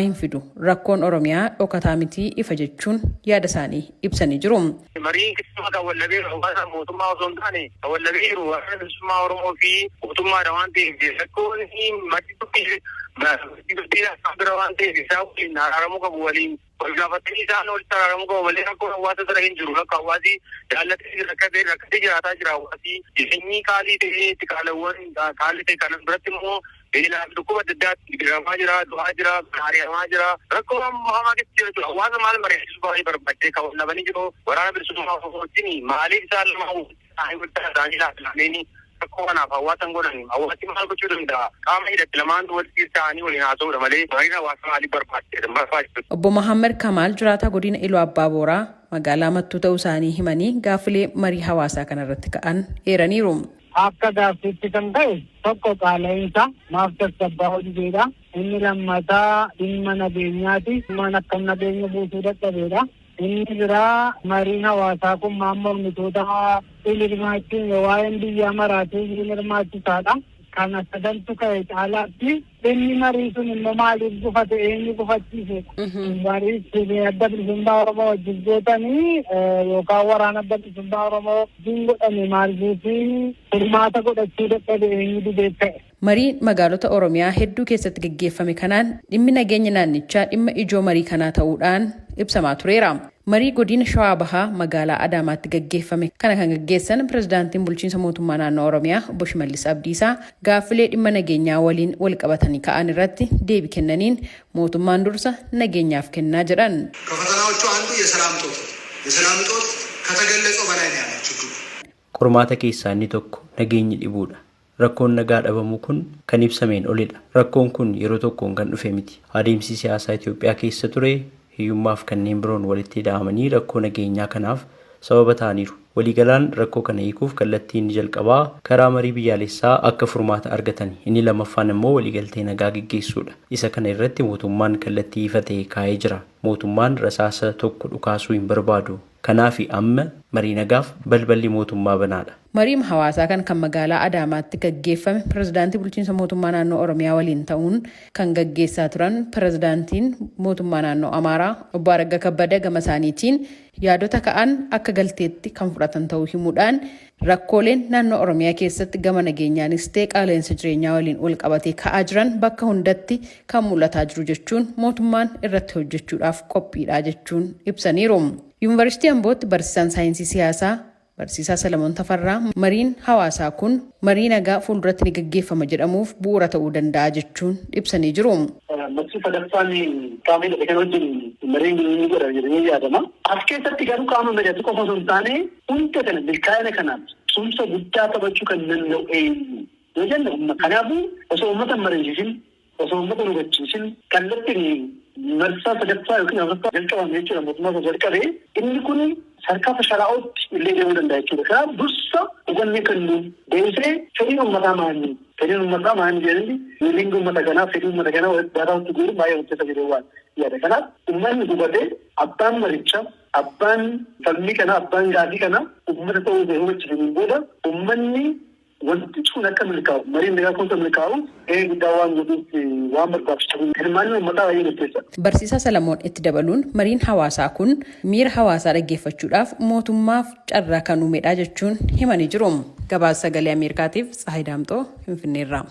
Infidu rakkoon Oromiyaa dhokataa miti ifa jechuun yaada isaanii ibsanii jiru. Mariin keessumaa kan wallabee hawaasa mootummaa osoo hin taane kan wallabee jiru waraana bilisummaa Oromoo fi mootummaadha waan ta'eef rakkoon maddi tokko bira waan ta'eef isaa waliin araaramuu qabu waliin wal gaafatanii isaan walitti araaramuu qabu malee rakkoon hawaasa sana hin jiru. Akka hawaasi jaallatee rakkatee jiraataa jira hawaasi jireenyi qaalii ta'ee itti qaalii ta'e kanan biratti immoo beelaan dhukkuba adda addaatti giramaa jira, du'aa jira, ari'amaa jira. Rakkoo hamaa keessa jira jechuudha. Hawaasa maal mari'achiisuu baay'ee barbaadee kan wallabanii jiru. Waraana bilisummaa Oromootiin maaliif isaan isaanii laafilamanii rakkoo kanaaf hawaasan godhan hawaasi maal gochuu danda'a? Qaama hidhatti lamaan walitti ta'anii waliin haasa'uudha malee mariin hawaasa maaliif barbaachisa? Obbo Mahammad Kamaal jiraataa godina Iluu Abbaa Booraa magaalaa Mattuu ta'uu isaanii himanii gaaffilee marii hawaasaa kanarratti ka'an eeraniiru. Akka gaaffiitti kan ta'e tokko qaala'insa maaf tasgabbaa hojiidha. Inni lammataa dhimma nageenyaati. Dhimma akka nageenya buusuu dadhabeedha. Inni biraa mariin hawaasaa kun mormitoota hirmaachuun waa'een biyyaa maraatuu hirmaachisaadha. Kana sadantu ka'e caalaatti dhimmi marii sun immoo maaliif gufate eenyu gufachiise? Marii adda bilisummaa Oromoo wajjin gootanii yookaan waraana adda bilisummaa Oromoo wajjin godhame maaliif hirmaata godhachuu dadhabe eenyu didee ta'e? Marii magaalota Oromiyaa hedduu keessatti gaggeeffame kanaan dhimmi nageenya naannichaa dhimma ijoo marii kanaa ta'uudhaan ibsamaa tureera. Marii godina Shawaa Bahaa magaalaa Adaamaatti gaggeeffame kana kan gaggeessan pirezidaantiin bulchiinsa mootummaa naannoo Oromiyaa Obbo Shimallis Abdiisaa gaaffilee dhimma nageenyaa waliin wal qabatanii ka'an irratti deebii kennaniin mootummaan dursa nageenyaaf kennaa jedhan. ከፈተናዎቹ አንዱ የሰላም እጦት ነው። የሰላም እጦት ከተገለጸው በላይ ነው ያለው ችግሩ። Qormaata keessaa inni tokko nageenyi dhibuudha. Rakkoon nagaa dhabamuu kun kan ibsameen olidha. Rakkoon kun yeroo tokkoon kan dhufe miti. Adeemsi siyaasaa Itoophiyaa keessa ture hiyyummaaf kanneen biroon walitti hidhamanii rakkoo nageenyaa kanaaf sababa ta'aniiru. Waliigalaan rakkoo kana hiikuuf kallattiin inni jalqabaa karaa marii biyyaalessaa akka furmaata argatan. Inni lammaffaan immoo waliigaltee nagaa gaggeessuudha. Isa kana irratti mootummaan kallattii ifa ta'e kaa'ee jira. Mootummaan rasaasa tokko dhukaasuu hin barbaadu. Kanaaf amma marii nagaaf balballi mootummaa banaadha. Mariin hawaasaa kan magaalaa Adaamaatti gaggeeffame pirezidaantii bulchiinsa mootummaa naannoo Oromiyaa waliin ta'uun kan gaggeessaa turan pirezidaantiin mootummaa naannoo Amaaraa Obbo Aragga Kabbada gama isaaniitiin yaadota ka'an akka galteetti kan fudhatan ta'uu himuudhaan rakkooleen naannoo Oromiyaa keessatti gama nageenyaanis ta'e qaala'insa jireenyaa waliin wal qabatee ka'aa jiran bakka hundatti kan mul'ataa jiru jechuun mootummaan irratti hojjechuudhaaf qophiidha jechuun ibsaniiru. Yuunivarsiitii Ambootti barsiisaan saayinsii siyaasaa Barsiisaa Salamoon Tafarraa mariin hawaasaa kun marii nagaa fuulduratti ni gaggeeffama jedhamuuf bu'uura ta'uu danda'a jechuun ibsanii jiru. Bakki sadaffaan qaamni dhaqee wajjin mariin ni godha jedhamee yaadama. As keessatti garuu qaama mari'atu qofa osoo hin taane hunda kana milkaa'ina kanaaf tumsa guddaa taphachuu kan danda'u eenyu yoo jennu kanaafuu osoo uummata hin mariisisin osoo uummata hin hubachiisin kallattiin marsaa sadaffaa yookiin afuraffaa jalqabame jechuudha mootummaa jalqabee inni kun sarkaa fashalaa'ootti illee deemuu danda'a jechuudha. Kanaaf dursa hubanni kennu deebisee fedhiin uummataa maali? Fedhiin uummataa maali jedhanii waliin uummata kanaa fedhii uummata kanaa daaraatti guuruun baay'ee hojjeta jedhee waan yaada. Kanaaf uummanni hubatee abbaan maricha abbaan falmii kana abbaan gaafii kana uummata ta'uu isaa hubachiisaniin booda uummanni wanti kun akka milkaa'u mariin nagaa kun akka milkaa'u guddaa waan godhuuf waan barbaachisu hirmaanni uummataa baay'ee murteessa. Barsiisaa Salamoon itti dabaluun mariin hawaasaa kun miira hawaasaa dhaggeeffachuudhaaf mootummaaf carraa kan uumedha jechuun himanii jiru. Gabaasa Sagalee Ameerikaatiif Tsahayi Daamxoo Finfinneerraa.